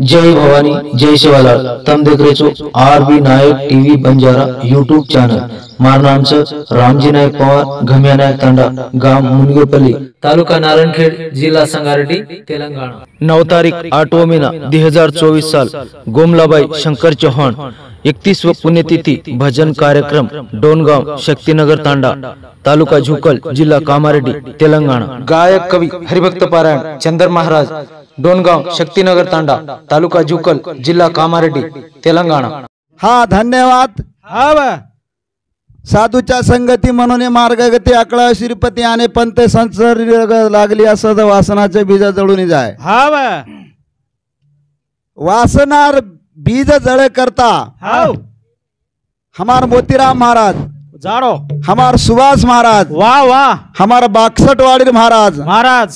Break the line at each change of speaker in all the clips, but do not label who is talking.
जय भवानी जय शिवालाल तम देख रहे छो आरबी नायक टीवी बंजारा यूट्यूब चॅनल। मार आमचं रामजी नायक पवार घमिया नायक तांडा गाव मुनगेपल्ली तालुका नारायणखेड जिल्हा संगारेड्डी तेलंगाणा। 9 तारीख 8वां महीना 2024 साल गोमलाबाई शंकर चौहान 31व पुण्यतिथि भजन कार्यक्रम डोनगांव शक्तिनगर तांडा तालुका झुकल जिल्हा कामारेड्डी तेलंगाणा। गायक कवि हरिभक्त पारायण चंदर महाराज डोनगांव शक्तिनगर तांडा तालुका झुकल जिल्हा कामारेड्डी तेलंगाणा।
हा धन्यवाद।
हा
साधूच्या संगती म्हणून मार्गगती आकळा श्रीपती आणि पंत संसर्ग लागली असं वासनाचे बीज जळून जाय।
हा
वासनार बीज जळ करता हमार मोतीराम महाराज
जाड़ो,
हमार सुभाष महाराज,
वाह वाह,
हमार बाक्सटवाड़ी महाराज,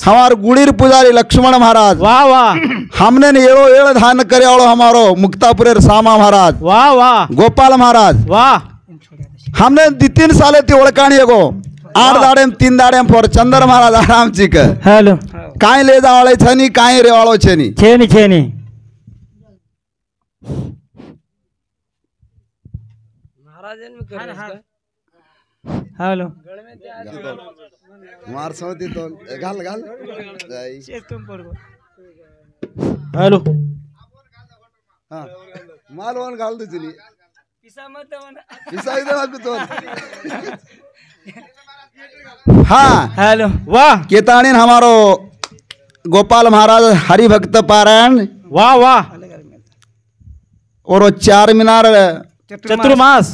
हमार गुड़ीर पुजारी लक्ष्मण महाराज,
वाह वाह,
हमने एड़ो एड़ धान करे हमारो मुक्तापुरेर सामा महाराज,
वाह वाह,
गोपाल महाराज,
वाह,
हमने 2-3 साले ती ओळखाणी गो 8 दाड़ेम 3 दाड़ेम फोर चंदर महाराज आराम चिक
हेलो
काय ले जावळे छनी काय रेवाळो छनी
छेनी छेनी हेलो
मार सौती तो घाल घाल
हेलो
हां माल वन घाल दे चली पिसा इधर आके तो हां
हेलो वाह
केताणीन हमारो गोपाल महाराज हरिभक्त पारायण
वाह वाह
और 4 मीनार चतुर्मास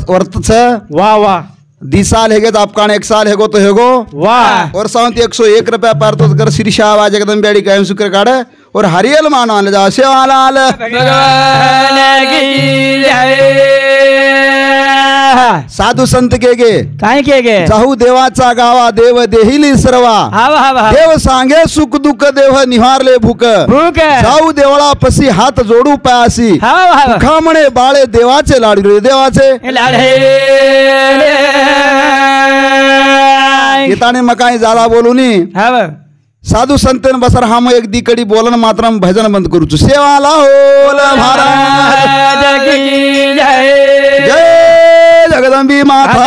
वर्त छ
वाह वाह
दिसाल हेगे तो आपका 1 साल हेगो तो हेगो
वाह
और 101 रुपया पर तो कर श्री शाहबाज एकदम बेड़ी कायम शुक्र काढ़े और हरियल मानो ले जा सेवालाल साधु संत के
काय के
जाहू देवाचा गावा देव देहिली सर्वा देव सांगे सुख दुःख देव निहारले भूक जाऊ देवळा पसी हात जोडू पायासी खामणे बाळे देवाचे लाडू देवाचे येताने मकाई जाला बोलूनी साधू संतन बसर हम एक दिकड़ी बोलन मात्रम भजन बंद करू छु सेवाला होल महाराज की जय जय जगदंबी माता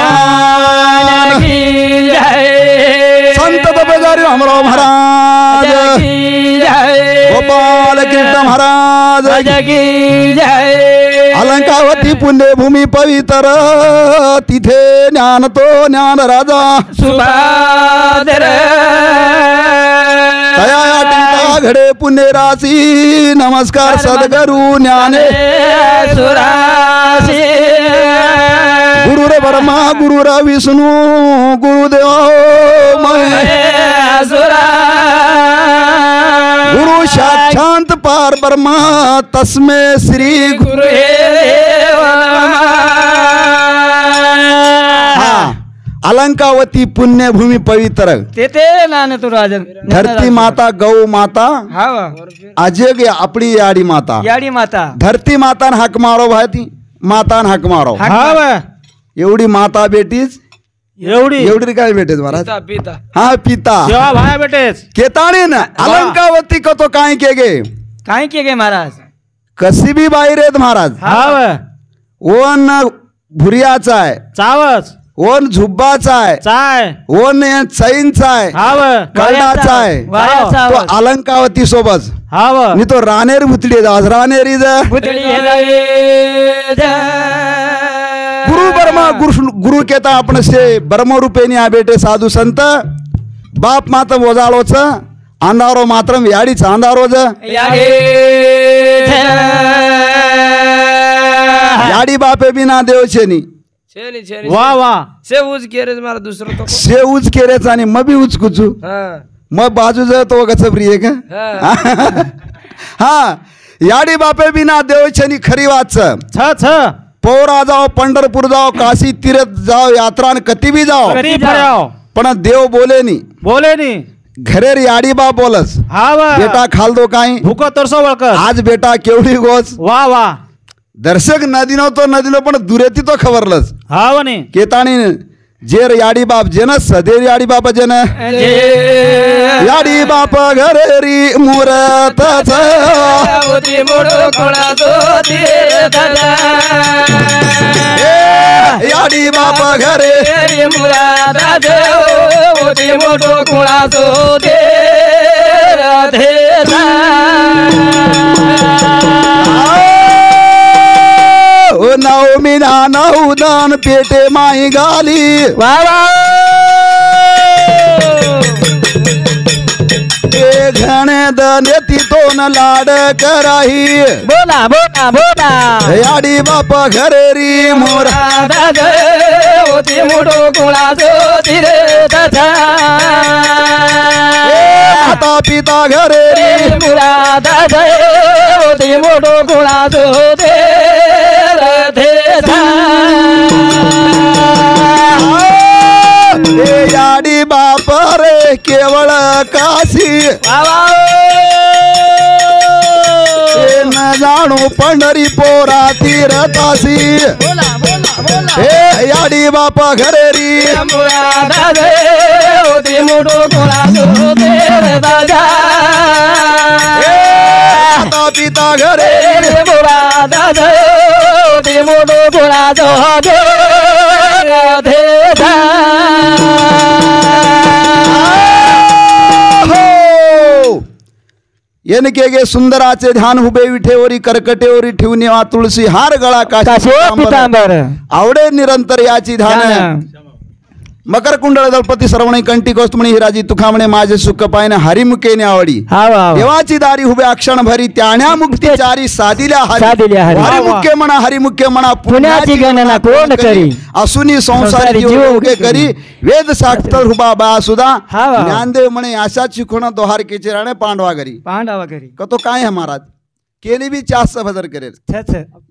की जय संत बजारी हमरो महाराज की जय गोपाल कृष्ण महाराज की जय अलंकावती पुण्य भूमि पवित्र तिथे ज्ञान तो ज्ञान राजा सुभादर घडे पुण्य राशी नमस्कार सद्गुरु ज्ञाने सुराशी गुरुर ब्रह्मा गुरुर विष्णु गुरुदेव महेश्वरा गुरु साक्षात पार ब्रह्मा तस्मै श्री गुरु अलंकावती पुण्य भूमि पवित्र
तेते नाने तो राजन
धरती माता गौ माता अजय अपनी याडी माता धरती माता हक मारो भाई माता हक मारो एवढी माता बेटीच एवढी काय बेटेच महाराज
पिता
हाँ पिता
भाई बेटेच
केताणी न अलंकावती को तो काय के
महाराज
कशी भी बाई रेत महाराज ओन भुरियाचा आहे
चावच
ओन झुब्बाचा आहे ओन चैनचा आहे कर्णाचा आहे तो अलंकावती सोबत मी तो रानेर भुतडी रानेरी गुरु ब्रह्मा गुरु केता आपण से ब्रह्म रूपेनी आ बेटे साधू संत बाप मात बोजाळोच अंधारो मात्रम याडीच अंधारोज याडी बापे बिना देवचेनी
वाह वाह
से उज केरेज मारा दुसरं तो
से उज केरेच आणि मग बी उच कुचू मग बाजू तो गचबरी आहे का हा याडी बापे बिना देवचेनी खरी वाच
छ
पौरा जाओ पंढरपूर जाओ काशी तीर्थ जाओ यात्रा कती भी जाओ पण देव बोले नी घरेर याडी बाप बोलस बेटा खाल दो काही
भूको तरसो वळकर
आज बेटा केवढी गोस
वाह वाह
दर्शक नदीनो पण दुरेती तो खबरलस केताणी जेर याडी बाप जेन सदेर याडी बाप जेन याडी बाप घरेरी मुरत
मोठो कोणाचो तीर्थ
याडी बाप घरे
मुरादा होती मोठो कोणाचो तीर्थ
ओ नऊ मीना नऊ दान पेटे माई गाली घणे दनेती तोन लाड कराही
बोला बोला बोला
याडी बाप घरे री मोरा
होती मोठो कोणाचो तीर्थ
माता पिता घरे री
मुरादा होती मोठो कोणाचो तीर्थ
याडी बाप रे केवळ काशी न जाणू पंढरी पोरा तीरतासी हे याडी बाप घरे री
मुरादा होती मोठो कोणाचो तीर्थ
माता पिता घरे
मुरादा होती मोठो कोणाचो
येनके सुंदराचे ध्यान हुबे विठेवरी कर्कटेवरी ठेवून वा तुळसी हार गळा काशी
पितांबर
आवडे निरंतर याची ध्यान मकर कुंडळ दळपती श्रवणी कंठी कौस्तुमणी हिराजी तुखामणे माझे सुख पायने हरिमुखेने आवडी देवाची दारी हुबे अक्षण भरी त्याण्या मुक्ती चारी सादिल्या हरिमुखे म्हणा हरिमुखे म्हणा
पुण्याची गणना कोण करी
असुनी संसारी जीव उगे करी वेद साक्षर हुबा बा सुधा ज्ञानदेव म्हणे अशाची खुणा दोहार केचे राणे पांडवा घरी कतो काय है महाराज केली भी चास भजर करेल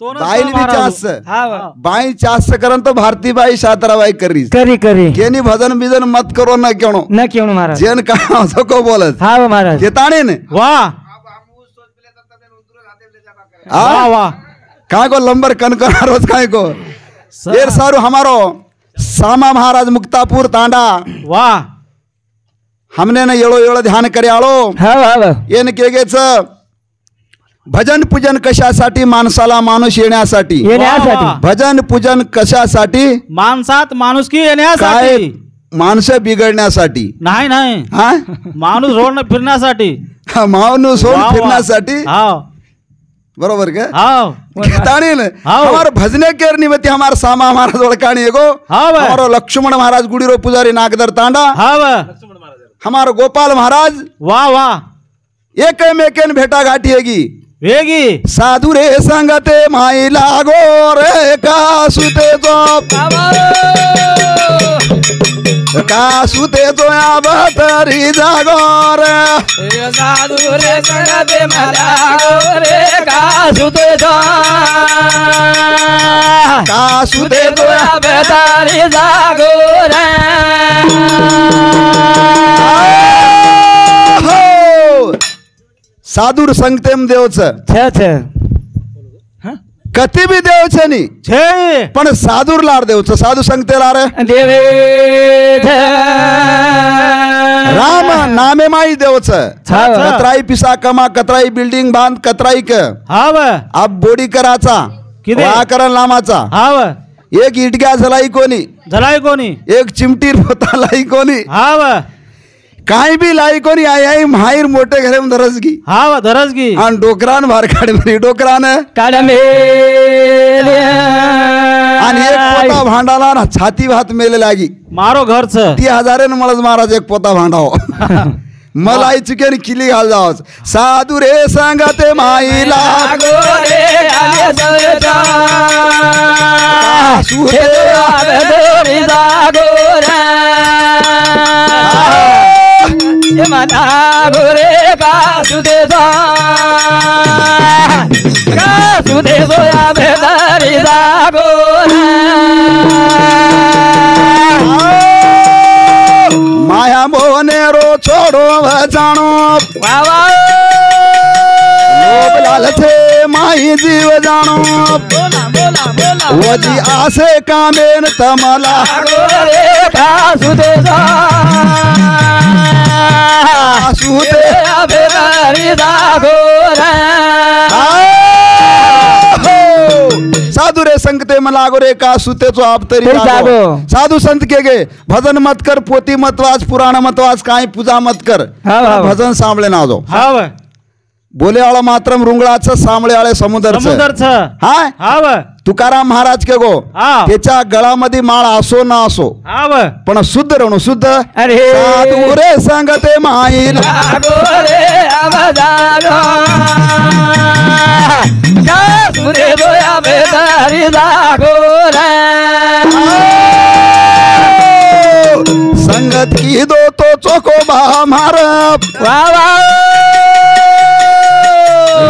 बाईल भी चास बाई चास करन तो भारती बाई शातराबाई करी केनी भजन बिजन मत करो न क्यों
महाराज
जेन का सको बोलत
महाराज
केताणे ने
वाह वाह
काय को लंबर कनकना रोज काय को देर सारू हमारो सामा महाराज मुक्तापुर तांडा
वाह
हमने न येळो येळो ध्यान करे आलो येन केगेच भजन पूजन कशासाठी माणसाला माणूस येण्यासाठी भजन पूजन कशासाठी
माणसात माणुसकी येण्यासाठी
माणसं बिघडण्यासाठी
नाही
हा
माणूस रोड फिरण्यासाठी
माणूस होऊन फिरण्यासाठी बरोबर का हमारे भजने के निमित्त हमारे सामा महाराज ओळखाणी एगो हमारो लक्ष्मण महाराज गुड़ीरो पुजारी नागदर तांडा हमारो गोपाल महाराज
वाह वाह
एक मेकेन भेटा घाटी हेगी
वेगी
साधु रे संगते माई लागो रे कासुते जो बतरी जागो रे
साधु रे संगते माई लागो रे कासुते जो बतरी जागो रे
साधुर संगतेम देवच कती बी देवच नी पण साधुर लार देवच साधु संगते लार
देवे
राम नामे माई देवच कतराई पिसा कमा कतराई बिल्डिंग बांध कतराई क अब बोडी कराचा करण लामाचा एक इटक्या झलाई कोणी एक चिमटी पोता लाई कोणी काही बी लाई कोणी आई माहीर मोठे घरे धरसगी
धरसगी
आणि डोकरान भार काढ डोकरान
काढमे
आणि एक पोता भांडाला ना छाती भात मेले लागी
मारो घरच
30,000 मलाच महाराज एक पोता भांडाव मलाई चुके किली घाल जावच साधु रे सांगते माई लागो रे
मना गोरे कासुदेवा या बेदारी जागो
माया मोने रो छोड़ो जानो लोभ लालचे माई जीव जानो वजी आसे कामेन तमला
गोरे कासुदेवा बेदारी जागो
साधू रे संगते मला लागो रे का सुतेचो आप तरी
तरी
जागो.
जागो.
साधू संत के गे भजन मत कर पोती मत वाच पुराण मत वाच काही पूजा मत कर
हा, हा.
भजन सांभळे नाजो
हाव
बोले आळा मात्र रुंगळाचं सामळे आळे समुद्रचं
समुद्रच
हाय
हाव
तुकाराम महाराज के गो
हा.
त्याच्या गळामध्ये माळ असो ना असो
हाव
पण शुद्ध रणू शुद्ध
अरे
साधू रे संगते माईल
जागो रे आवा जागो का सुरे दोया बेदारी जागो रे
संगत की दो तो चोकोबा मार
वा वा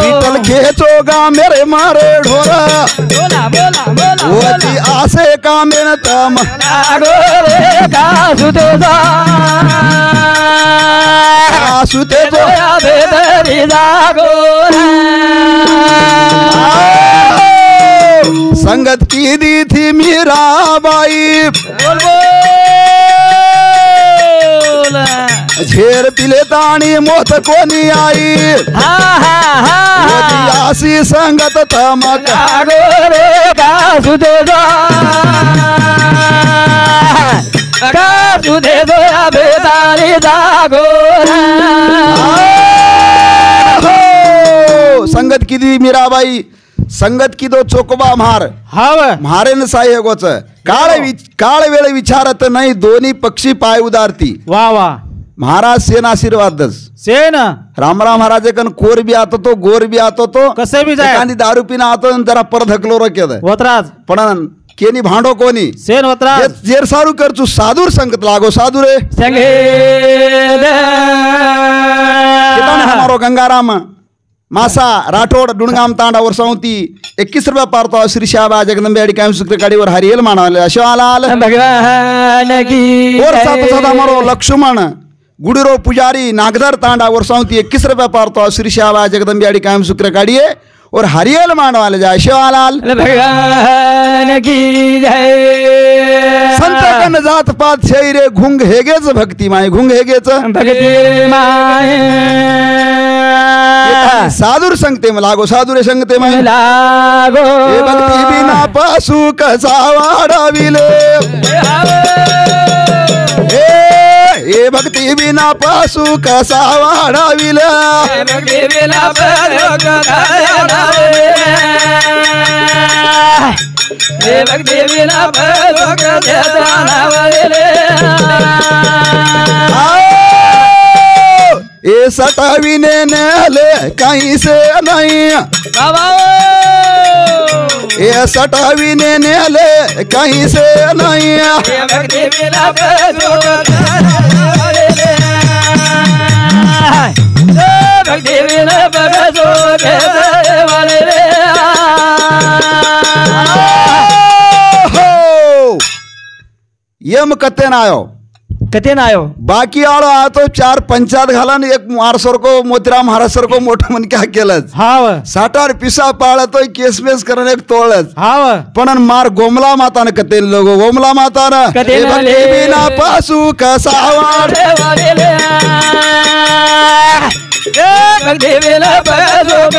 विठल खेचो गा मेरे मारे ढोरा
बोला बोला बोला
वती आसे का मेनतम
जागो रे का सुते जा
सुते जो
दोया बेदारी जागो रे
संगत की दी थी मीराबाई
बोल बोल
झेर तिले ताणी मोत कोणी आई
हा हा हा
वती आसी संगत तमक
जागो रे का सुते जा का सुते दोया बेदारी जागो रे
हो, संगत की दी मीराबाई संगत की दो चोकोबा म्हार
हाव
म्हारे न साई गोच काळ वेळ विचारत नाही दोन्ही पक्षी पाय उदारती
वा वा
महाराज सेन आशीर्वादच
सेन
रामराव महाराज कन कोर बी आतो तो गोर बी आतो तो
कसे बी जाय
एखादी दारू पिना आतो आणि जरा पर धकलो रकेद
वतराज
पण केनी भांडो कोणी
सेन वतराज
जेर सारू करचू साधूर संगत लागो साधू रे
संगे
किताने हमारो गंगाराम मासा राठोड डुणगाम तांडा वर्षावती 21 रुपया पारतो श्री शाबा जगदंबे अडी कायम सुक्र गाडीवर हरियल मानवले शिवालाल
भगवान की
और साथ साथ हमारो लक्ष्मण गुडीरो पुजारी नागधर तांडा वर्षावती 21 रुपया पारतो श्री शाबा जगदंबे अडी कायम सुक्र गाड़िए और हरियल मानवाले जाय शिवालाल
भगवान की जय
संत कन जात पात शैरे घुंग हेगेच भक्ती माय घुंग हेगेच
भक्ति माय
साधुर संगते में लागो साधुरे संगते में
लागो
हे भक्ती बिना पासू कसा वाढविले हे भक्ती बिना पासू कसा वाढविले
भक्ति बिना प्रयोग हे भक्ति बिना प्रयोग
ये सटाविने नेले कहीं से नहीं ये सटाविने नेले कहीं से नहीं
भक्ति बिना प्रयोग भक्ति बिना प्रयोग
यम कते ना आयो
कथे ना आयो
बाकी आलो आतो 4 पंचायत घालन एक मारसर को मोतीराम महाराजसर को मोठं मन क्या केलंच
हाव
साठार पिसा पाळतोय केसमेस करण एक तोळच
हाव
पण मार गोमला मातान कते लोगो गोमला मातान
कते
हे
ना
भक्ती
ले.
बिना पासू कसा वाढ
भक्ति बिना प्रयोग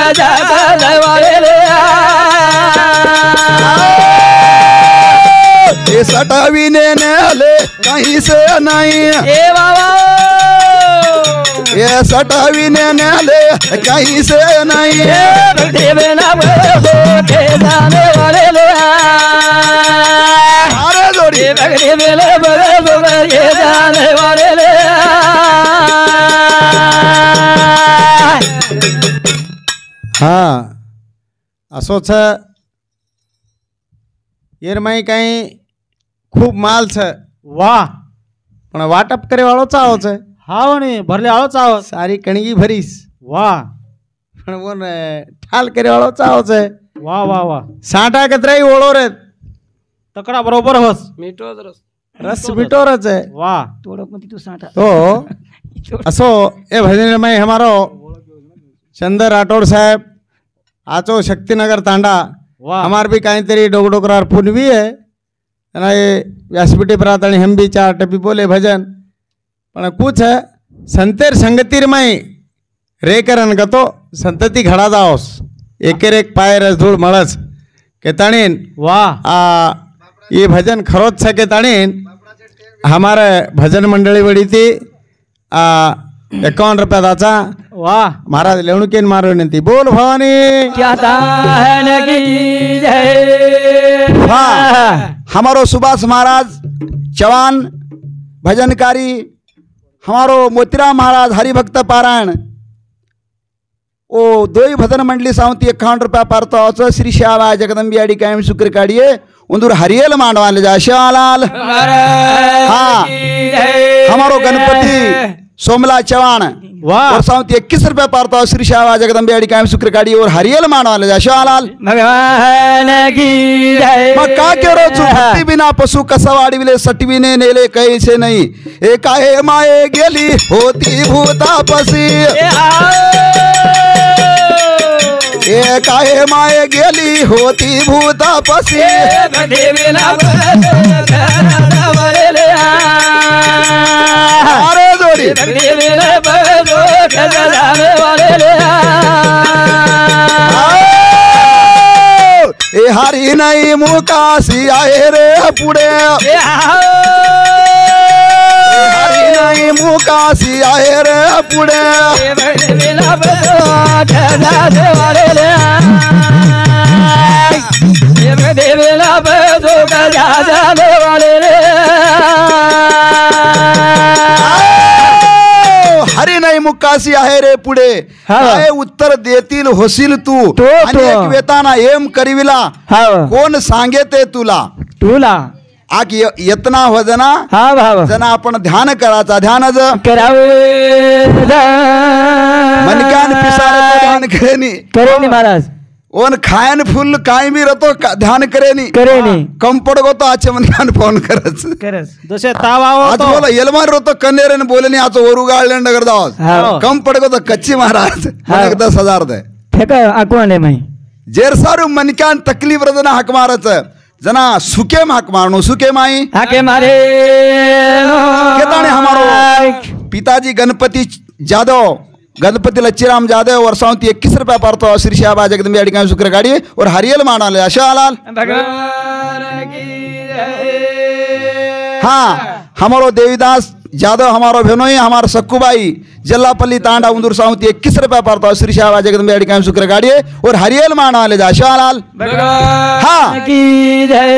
ये सटाविने नेले कहीं से नहीं ये सटाविने नेले कहीं से नहीं
भक्ति बिना प्रयोग जाने वाले
अरे जोड़ी
भक्ति बिना प्रयोग जाने वाले
હા असो छ એરમાંય કાંઈ ખૂબ માલ છે
વાહ
પણ વાટપ કરે વાળો ચાવો છે
हाव ने भरले आळो चावस
સારી કણગી ભરીશ
वाह
પણ ઓને ઠાલ કરે વાળો ચાવો છે
वाह वाह वाह
સાંટા કતરાઈ ઓળો રે
तकडा बरोबर होस
રસ મીઠો રે છે
वाह
તો असो એ ભજનમય हमारो चंदर राठौड़ साहब आचो शक्तिनगर तांडा
वाह
हमार भी काहीतरी डोकरार पुनवी है ना ये व्यासपीठी प्रात आणि हम भी 4 टपी बोले भजन पण कुछ है संतेर संगतीर में रे करन गतो संतती घड़ा जाओस एक पाय रस धूळ मळस के ताणीन
वाह
ये भजन खरोच छे के ताणीन हमारे भजन मंडळी वडी थी 51 रुपया दाचा
वाह
महाराज लेवणुकेन मारो विनंती बोल भवानी
क्या दान की जय
हाँ हमारो सुभाष महाराज चौहान भजनकारी हमारो मोतीराम महाराज हरिभक्त पारायण ओ दोई भजन मंडली सावंती 51 रुपया पारतो श्री श्यावा जगदंबी अडी कायम शुक्र काढिये उंदूर हरियल मांडवाले जा शिवालाल हाँ हमारो गणपति सोमला चौहान
वाह
और सावंती 21 रुपया पारतो श्री श्यावा जगदंबी अडी कायम शुक्र काढिये और हरियल मांडवाले जा शिवालाल
भगवान की जय
मग का केरो भक्ती बिना पशु कसा वाढविले सटविने नेले कैसे नाही एकाहे माये गेली होती भूतापसी एकाहे माये गेली होती भूतापसी अरे जोडी ए हरी नाही मुकासी आहे रे पुढे हरी नाही मुकासी आहे रे पुढे हरी नाही मुक्कासी आहे रे पुढे काय उत्तर देतील होशील तू आणि एक वेताना एम करीविला कोण सांगे ते तुला
तुला
आक यतना वजना
हा भाव
जना आपण ध्यान करायचा ध्यानच
करावे
मनकान पिसार ध्यान करेनी
करेनी महाराज
ओन खायन फुल काय मी रतो ध्यान करेनी
करेनी
कम पडगो तो आचे मनकान फोन करच
करस जसे ताव आવો
आज बोला येलमार रोतो कन्नेरन बोलनी आज ओरू गाळलेंड करदास
हा.
कम पडगो तो कच्ची महाराज
हा.
10,000 दे
फेक आकवाने माई
जेर सारू मनकान तकलीफ रजना हक मारच जना सुके हक मारनो सुके माई
आके मारे
केताने हमारो पिताजी गणपति जादव गणपति लच्चीराम जादव वर्षांती 21 रुपया पारतो श्री श्याबा जगदंबी अडिका शुक्र गाड़ी और हरियल मानाले अशालाल
भगवान की जय
हाँ हमारो देवीदास जादव हमारो भेनोई हमारो सक्कुबाई जल्लापल्ली तांडा उंदूर सावंती 21 रुपया पारतो श्री श्याबा जगदंबी अडिका शुक्र गाड़ी और हरियल मानाले अशालाल
भगवान की जय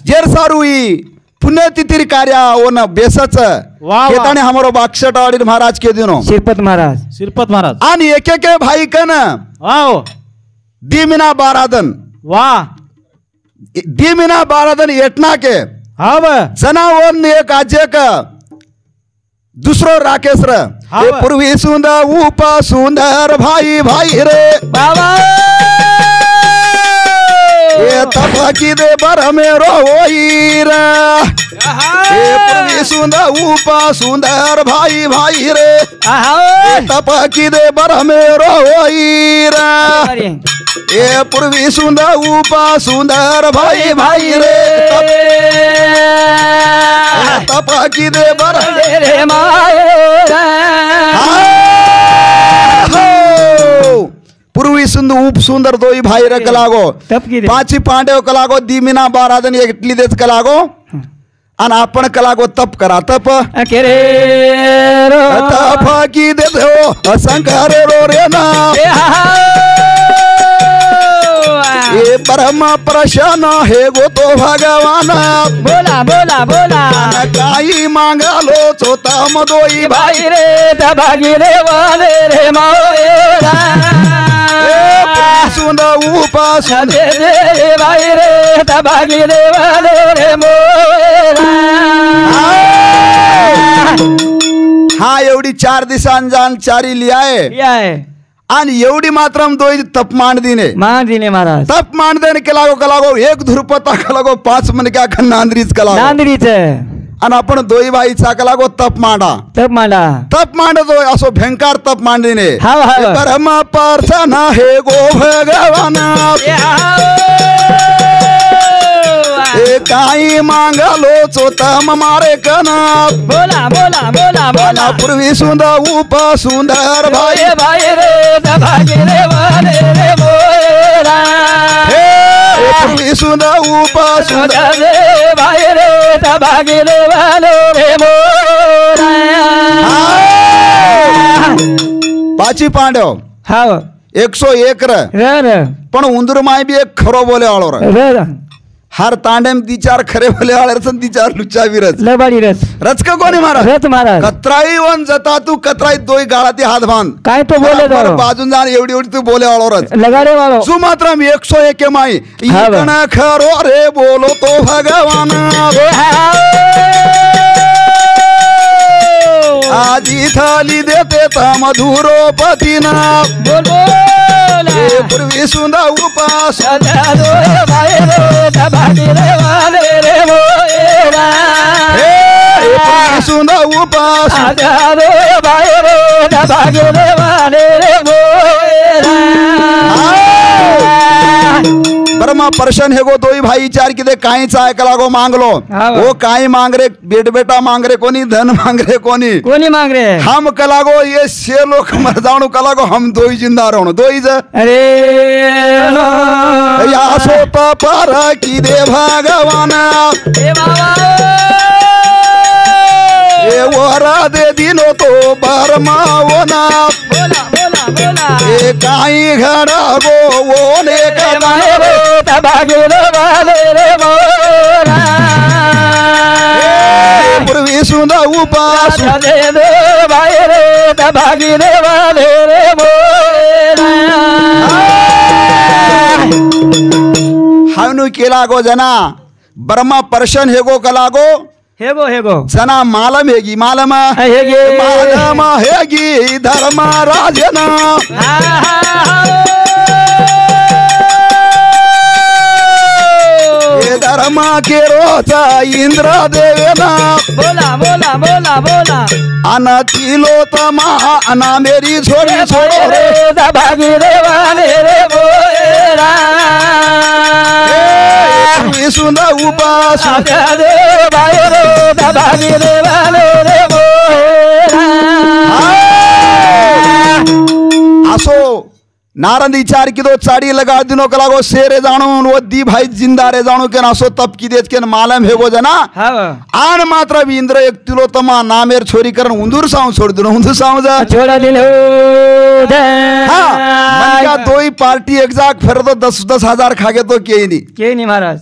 जेर सारुई पुण्यतिथि कार्य ओन बेसच
वाह.
केताने हमारो बाक्षटवाडी महाराज के दिनो
शिरपत महाराज
श्रीपत महाराज
आणि एक एक भाई कन
वाह
दीमिना बारादन
वाह
दीमिना बारादन एटना के
हा ब
जनावर एक आजे का दुसरो राकेश रे
हा
हे
बा.
पूर्वी सुंदर उप सुंदर भाई भाई रे
बाबा
ये तपकी दे बर मेरो होई रे हे पूर्वी सुंदर उप सुंदर भाई भाई रे ये तपकी दे बर मेरो होई रे ये पूर्वी सुंदर उप सुंदर भाई भाई रे तपकी दे बर
रे माये
पूर्वी सुंदर उप सुंदर दोई भाई रे कलागो
तपकी दे.
पाची पांडेव कलागो दीमिना बारादन एक इटली देच कलागो आणि आपण कलागो तप करा तप
अकेरे रो
तप की दे दो शंकर रो रे ना ये परम प्रसन्न हे गो तो भगवान
बोला बोला बोला
काही मांगालो चोता मदोई भाई
भाई रे तभागी रे वाले रे माओरा
सुंदर उपास
दे दे भाई रे तभागी रे वाले रे मोरा
हा एवढी 4 दिवसांनी जाण चारी लिहाय
याय
आणि एवढी मात्र दोई तप मांडदिने
मान दिने महाराज
तप मांडदेने कलागो एक धुरपता कलागो 5 मन क्या नांदरीच कलागो
नांदरीच
आणि आपण दोई बाईचा कलागो तप मांडा
तप मांडा
तप मांडतो असो भयंकर तप मांडदिने
हाव, हाव.
हे परम परसन हे गो भगवान हे काही मांगलो चोतम मारे कना
बोला बोला बोला बोला
पूर्वी सुंदर उप सुंदर भाई
भाई भाई रे तभागी रे वाले रे मोरा
सुंदा उपास
रे भाई रे भागी रे वालो रे मोरा
पाची पांडव
हा
101
रे
पण उंदूर माय बी एक खरो बोले आलो रे
रे
हर तांडेम ती चार खरे बोले आळे रसन ती चार लुच्चा विरच
लबाडी रस
रच का कोणी महाराज
रथ महाराज
कतराई वन जता तू कतराई दोई गाळाती हात बांध
काय तो बोले
बरोबर
तो
बाजून जाण एवढी एवढी तू बोले आलो रच
लगाडे वालो
तू मात्र 101 माई इकण खरो रे बोलो तो भगवान आजी थाली देते ता मधुरोपतीना
बोलो
पूर्वी सुंदा उपास
भाई रे भागी रे वाले रे मोरा
पूर्वी सुंदा उपास
भाई रे भागी रे वाले रे मोरा
ब्रह्मा परशन हे गो दोई भाई चार किदे काहीच ऐकला गो मांगलो वो काही मांग रे बेट बेटा मांग रे कोणी धन मांग रे कोणी
मांग रे
हम कलागो ये से लोग मर जाणू कलागो हम दोई जिंदा रहणो दोई ज
अरे
या सो पार की दे भगवान
ए बाबा
ए वरा दे दिनो तो बर्मा वना
बोला बोला बोला
ए काही घडा गो ओने
भाई रे भागी रे वाले रे मोरा
पूर्वी सुंदा उपास
दे दे भाई रे भागी रे वाले रे मोरा
हावनु केला गो जना ब्रह्मा परशन हेगो कलागो
हेगो
जना मालम हेगी मालम
हेगे
मालम हेगी धर्म राजना ये धर्म के रोचा इंद्र देवेना
बोला बोला बोला बोला
अना तिलो तमा अना मेरी छोड़ी छोड़ो रे
भागी रे वाले रे मोरा
सुंदा उपास
दे भाई रे भागी रे वाले रे मोरा
असो नारंद विचार की दो चाड़ी लगा दिनो कलागो शेरे जानो वो दी भाई जिंदा रे जानो के नासो तब की देच के मालम है वो जना आन मात्र भी इंद्र एक तिलोत्तमा नामेर छोरी करन उंदूर साव छोड़ दिनो उंदूर साव जा
छोड़ा दिलो
हां मन का दोई पार्टी एग्जैक्ट फिर तो 10 हजार खागे तो के नहीं
महाराज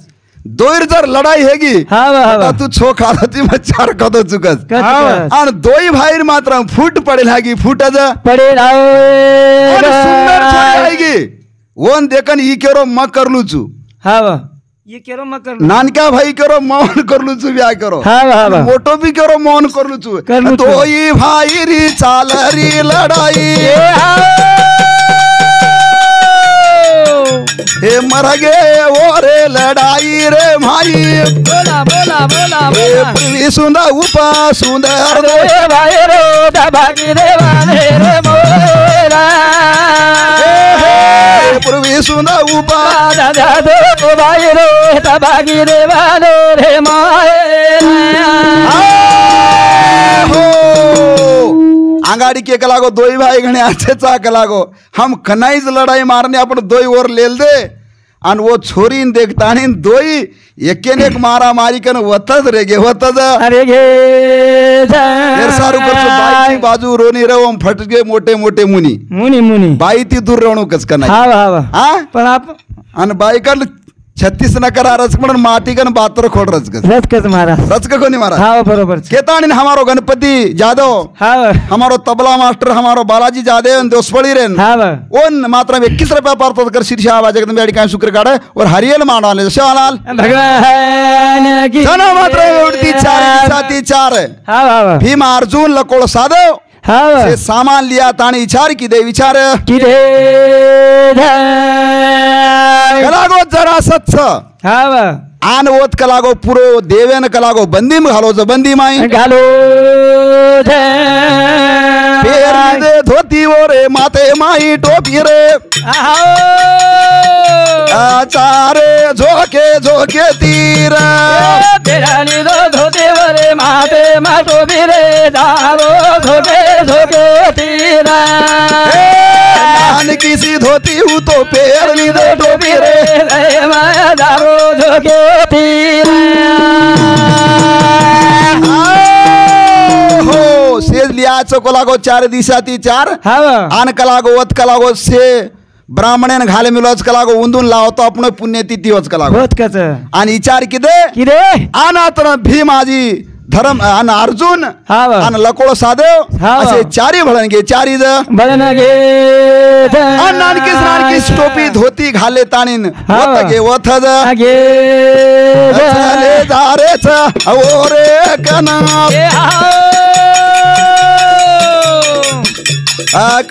दोईर जर लड़ाई हैगी
हाँ
तू छो खाती मैं चार कदो चुकस आणि दोई भाई मात्र फूट पड़े लागी फूट
पड़े
सुंदर छोरी ओन देखन ई केरो म करलू छु
हाँ ये केरो म कर
नानका भाई केरो मौन करलू छु ब्याह करो
हाँ
मोटो भी केरो मौन करलू छु दोई भाई री चाल री लड़ाई हे मर गे वो रे लड़ाई रे भाई
बोला बोला बोला
पूर्वी सुंदा उपा सुंदर
रे भाई रे भागी रे वाले रे मोरा
पूर्वी सुंदा उपा
दादा दो भाई रे भागी रे वाले रे मोरा
आंगाड़ी के कलागो दोई भाई घने अच्छे चा कलागो हम कनाईज लड़ाई मारने अपन दोई और लेल दे अन वो छोरी देखता नहीं दोई एक मारा मारी कन वतद रेगे वतद
अरे गे
सारू करतो बाई बाजू रोनी रहो हम फट गए मोटे मोटे मुनी
मुनी मुनी
बाई ती दूर रहणो कस कनाई
हाँ पण आप
अन बाई कन 36 न करा रच म्हणून माटी कन बातर खोड
रचकस महाराज
रचक कोणी महाराज
हाँ बरोबर
केतानी हमारो गणपति जादव
हाँ
हमारो तबला मास्टर हमारो बालाजी जादव दोस्पड़ी रेन
हाँ
ओन मात्र 21 रुपया पारतो कर शीर्षा आवाज एकदम बेडी काय शुक्र काढे और हरियल मांडाले शिवालाल
भगवान की
जना मात्र एवढी चार साती चार
हाँ
भीम अर्जुन लकोळ साधव
हाँ
से सामान लिया ताणी विचार की दे विचार
की दे
कलागो जरा सत्स
हाँ
आन ओत कलागो पुरो देवेन कलागो बंदी में घालो ज बंदी माई
घालो
पेर दे धोती वो रे माते माई टोपी रे आचारे झोके झोके तीर
तेरा दो धोती वो रे माते मा टोपी रे जाओ झोके झोके तीर
नानकीसी धोती हूँ तो पेरली दे टोपी रे
माया दारो धोके
हो सेज लिया चकोलागो 4 दिवसाती 4 आन कलागो वत कलागो से ब्राह्मणेन घाले मिलोच कलागो उंदून लावतो आपण पुण्यतिथी वच कलागो
होत कच
आणि विचार किदे आनातन भीम आजी धर्म आणि अर्जुन आणि लकोळ सादेव असे 4 भळण गे 4
बळन गे
नानकीस टोपी धोती घाले ताणीन वत गे वथ
गे
चले दारेच ओरे कना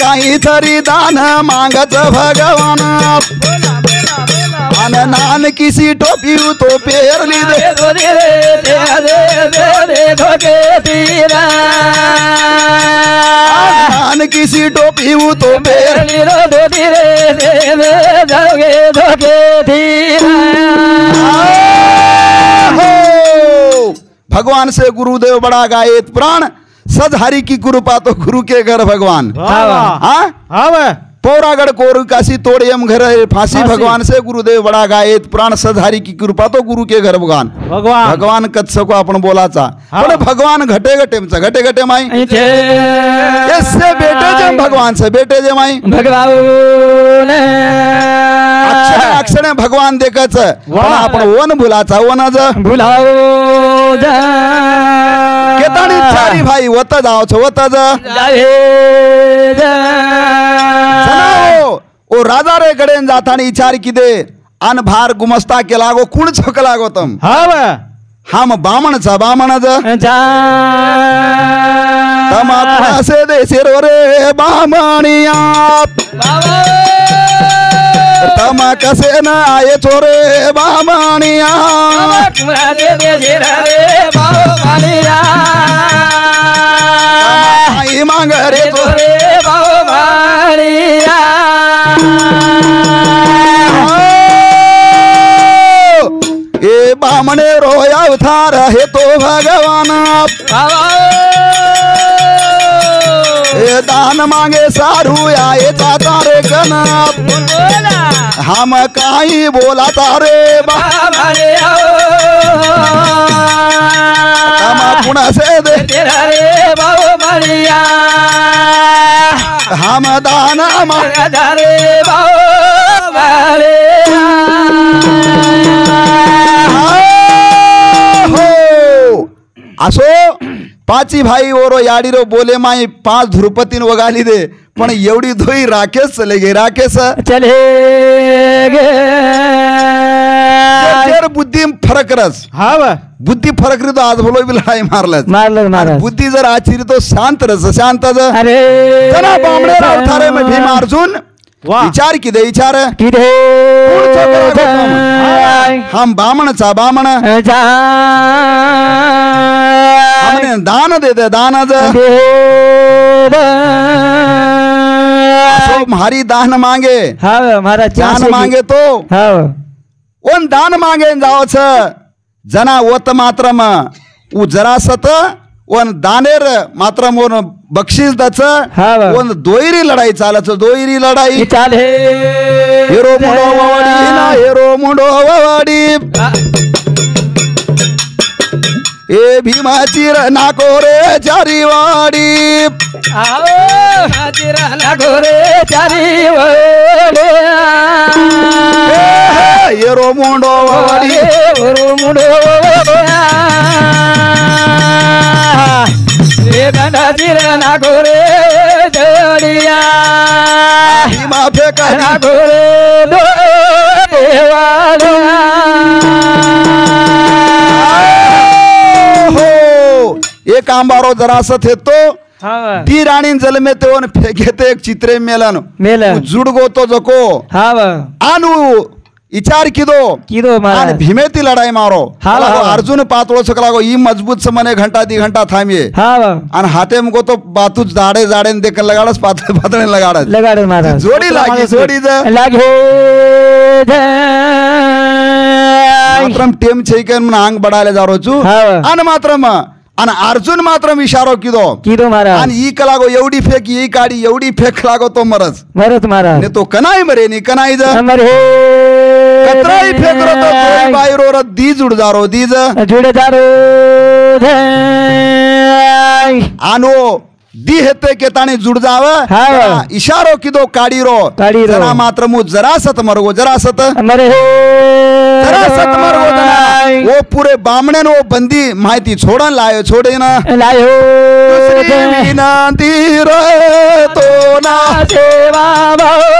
काहीतरी दान मागच भगवान आणि नानकीसी टोपी तो पेरली नानकीसी टोपी तो पेरली भगवान से गुरुदेव बड़ा गायत पुराण सद हरि की कृपा तो गुरु के घर भगवान पौरागढ़ कोर काशी तोड़े हम घर फांसी भगवान से गुरुदेव बड़ा गायत पुराण सद हरि की कृपा तो गुरु के घर भगवान भगवान कत्स को आपण बोलाचा पण भगवान घटे घटे माई इससे बेटे जे भगवान से बेटे जे माई
भगवान
अक्षर भगवान देखच पण आपण वन भुलाचा वनज
भुलाओ
केतानी 4 भाई वत जावच वतज ओ राजा रे गडेन जातानी विचार किदे अन भार गुमस्ता केला गो कुण छकला गो तम हम बामणचा बामणज तमा कुणासे दे रे बामणिया तमा कसे न आये छोरे बामणिया मांग रे छोरे ए बामणे रोया उथार हे तो भगवान ए दान मांगे सारू आये चाचा रे कना हम काही बोला तारे पुणा से दे हम दान मांगा रे असो 5 भाई ओरो याडीरो बोले माई 5 ध्रुपतीन वगाली दे पण एवढी धोई राकेश चले गे राकेश
चले गे
बुद्धी फरक रस बुद्धी फरक रे तो आज बोलो भी लड़ाई मारलस बुद्धी जर आचिरी तो शांत रस शांत
अरे
जना बामणे रावथारे में भीम अर्जुन विचार किदे विचार
किदे
हम बामणचा बामण हमने दान दे दे दान हमारी दान मांगे दान मांगे तो ओन दान मांगे जाओ जना ओत मात्रम उ जरा सत ओन दानेर मात्रम ओन बक्षीस दच ओन दोयरी लढाई चालच दोयरी लढाई
चाले
हेरो मुंडो वाडी ना हेरो मुंडो वाडी ए भीमाची नाको रे चारी वाडी
गोरे चारी वाडी
हेरो मुंडो वाडी
हेरो मुंडो ना गोरे जोड़िया
भीमा फेंका
ना गोरे दो
एक आंबारो जरासत है तो ती राणी जल में ते फेंके एक चित्रे मेलन जुड़गो तो जको आनु विचार किदो भीमेती लढाई मारो अर्जुन पातळो सकलागो ई मजबूत समने घंटा 2 घंटा थामिये आणि हाते मगो तो बातूच जाडे जाडे देख लगाडस पातळे पातळे लगाडस
महाराज
जोडी लागी जोडी
लागे
मात्रम टेम छैकन मन आंग बडाले जारो छु आणि मात्रम आणि अर्जुन मात्र इशारो
कीदो महाराज
आणि ई लागो एवढी फेक ई काढी एवढी फेक लागो तो मरच
महाराज
ने तो कनाई मरे नी कनाई
मरे
कतराई फेक रो तो तोई बायरो र दी जुड जारो दीज
जुडे जारो
आनो दी हेते के ताने जुड जाव इशारो किदो काढी रो जरा मात्र मु जरासत मरगो जरासत
मरे
जरासत मरगो जना वो पूरे बामणे वो बंदी माहिती छोडन लायो छोडे ना
लायो
विनंती रे तो ना
सेवा भाऊ